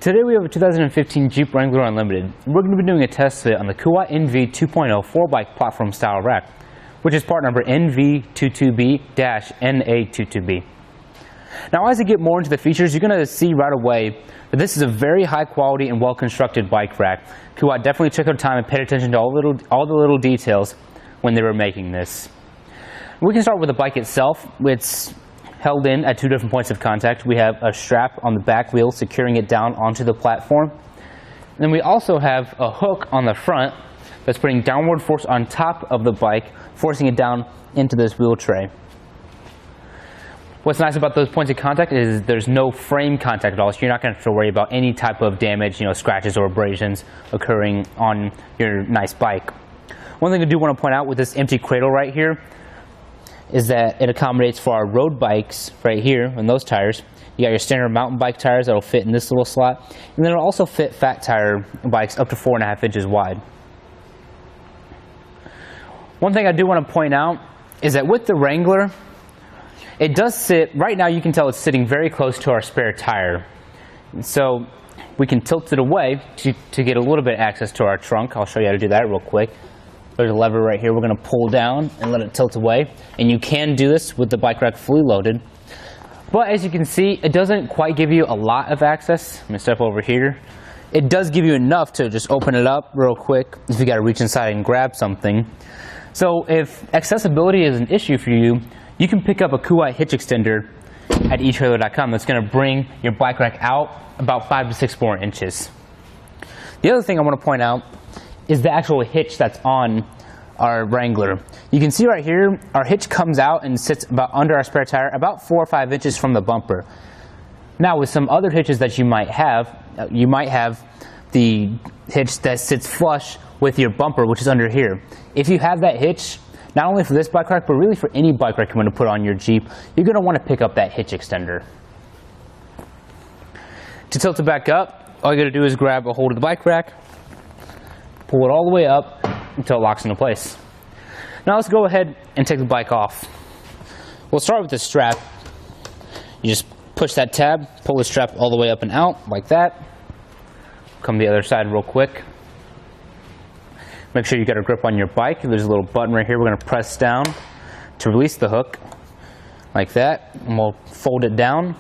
Today we have a 2015 Jeep Wrangler Unlimited. We're going to be doing a test fit on the Kuat NV2.0 4-bike platform style rack, which is part number NV22B-NA22B. Now as you get more into the features, you're going to see right away that this is a very high quality and well constructed bike rack. Kuat definitely took their time and paid attention to all the little details when they were making this. We can start with the bike itself. It's held in at two different points of contact. We have a strap on the back wheel securing it down onto the platform. And then we also have a hook on the front that's putting downward force on top of the bike, forcing it down into this wheel tray. What's nice about those points of contact is there's no frame contact at all, so you're not going to have to worry about any type of damage, scratches or abrasions occurring on your nice bike. One thing I do want to point out with this empty cradle right here is that it accommodates for our road bikes right here on those tires. You got your standard mountain bike tires that'll fit in this little slot, and then it'll also fit fat tire bikes up to 4.5 inches wide. One thing I do want to point out is that with the Wrangler, it does sit, right now you can tell it's sitting very close to our spare tire. So we can tilt it away to get a little bit of access to our trunk. I'll show you how to do that real quick. There's a lever right here we're going to pull down and let it tilt away. And you can do this with the bike rack fully loaded. But as you can see, it doesn't quite give you a lot of access. I'm going to step over here. It does give you enough to just open it up real quick if you got to reach inside and grab something. So if accessibility is an issue for you, you can pick up a Kuat hitch extender at etrailer.com that's going to bring your bike rack out about 5 to 6 more inches. The other thing I want to point out is the actual hitch that's on our Wrangler. You can see right here, our hitch comes out and sits about under our spare tire, about 4 or 5 inches from the bumper. Now with some other hitches that you might have the hitch that sits flush with your bumper, which is under here. If you have that hitch, not only for this bike rack, but really for any bike rack you want to put on your Jeep, you're going to want to pick up that hitch extender. To tilt it back up, all you got to do is grab a hold of the bike rack, pull it all the way up until it locks into place. Now let's go ahead and take the bike off. We'll start with the strap. You just push that tab, pull the strap all the way up and out like that. Come to the other side real quick. Make sure you got a grip on your bike. There's a little button right here we're going to press down to release the hook like that, and we'll fold it down.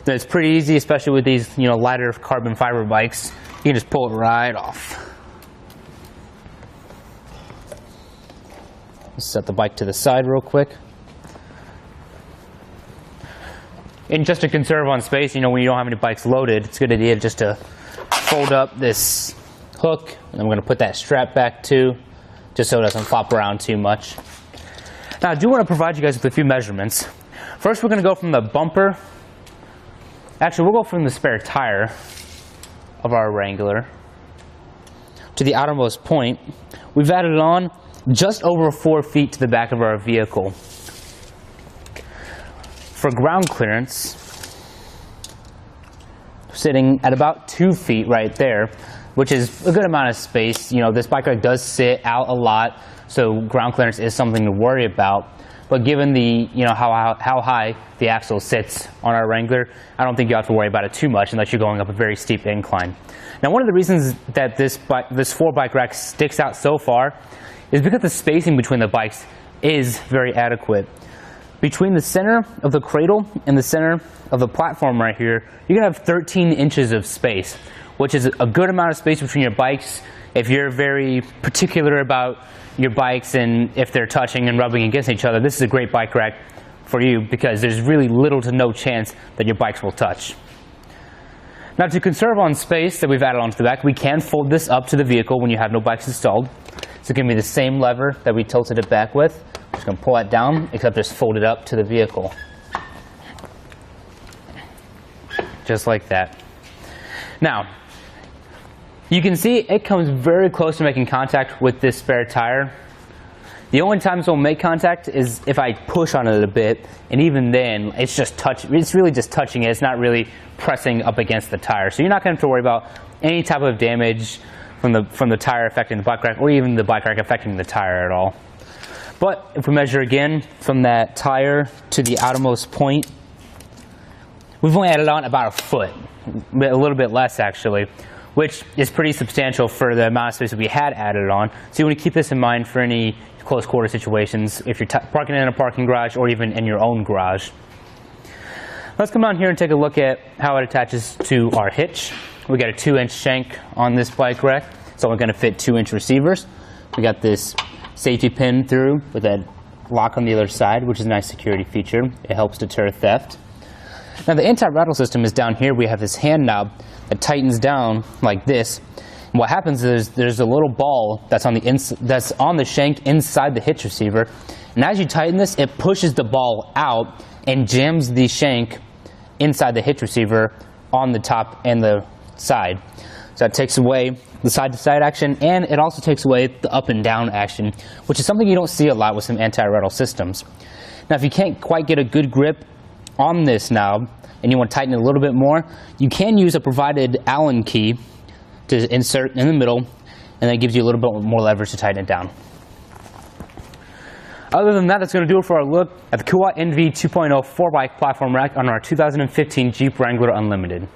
Then it's pretty easy, especially with these lighter carbon fiber bikes. You can just pull it right off. Set the bike to the side real quick. And just to conserve on space, when you don't have any bikes loaded, it's a good idea just to fold up this hook, and I'm going to put that strap back too, just so it doesn't flop around too much. Now I do want to provide you guys with a few measurements. First we're going to go from the bumper, actually we'll go from the spare tire of our Wrangler to the outermost point. We've added on just over 4 feet to the back of our vehicle. For ground clearance, sitting at about 2 feet right there, which is a good amount of space. This bike rack does sit out a lot, so ground clearance is something to worry about. But given the how high the axle sits on our Wrangler, I don't think you have to worry about it too much unless you're going up a very steep incline. Now, one of the reasons that this 4-bike rack sticks out so far is because the spacing between the bikes is very adequate. Between the center of the cradle and the center of the platform right here, you're going to have 13 inches of space, which is a good amount of space between your bikes. If you're very particular about your bikes and if they're touching and rubbing against each other, this is a great bike rack for you because there's really little to no chance that your bikes will touch. Now, to conserve on space that we've added onto the back, we can fold this up to the vehicle when you have no bikes installed. So give me the same lever that we tilted it back with. I'm just going to pull that down, except just fold it up to the vehicle. Just like that. Now, you can see it comes very close to making contact with this spare tire. The only times it'll make contact is if I push on it a bit, and even then, it's really just touching it. It's not really pressing up against the tire. So you're not going to have to worry about any type of damage from the tire affecting the bike rack, or even the bike rack affecting the tire at all. But if we measure again from that tire to the outermost point, we've only added on about a foot. a little bit less actually, which is pretty substantial for the amount of space that we had added on. So you want to keep this in mind for any close quarter situations if you're parking in a parking garage or even in your own garage. Let's come down here and take a look at how it attaches to our hitch. We got a 2-inch shank on this bike rack. It's only going to fit 2-inch receivers. We got this safety pin through with that lock on the other side, which is a nice security feature. It helps deter theft. Now the anti-rattle system is down here. We have this hand knob that tightens down like this. And what happens is there's a little ball that's on the shank inside the hitch receiver. And as you tighten this, it pushes the ball out and jams the shank inside the hitch receiver on the top and the side. So that takes away the side-to-side action, and it also takes away the up and down action, which is something you don't see a lot with some anti-rattle systems. Now if you can't quite get a good grip on this knob and you want to tighten it a little bit more, you can use a provided Allen key to insert in the middle, and that gives you a little bit more leverage to tighten it down. Other than that, that's going to do it for our look at the Kuat NV2.0 4-bike platform rack on our 2015 Jeep Wrangler Unlimited.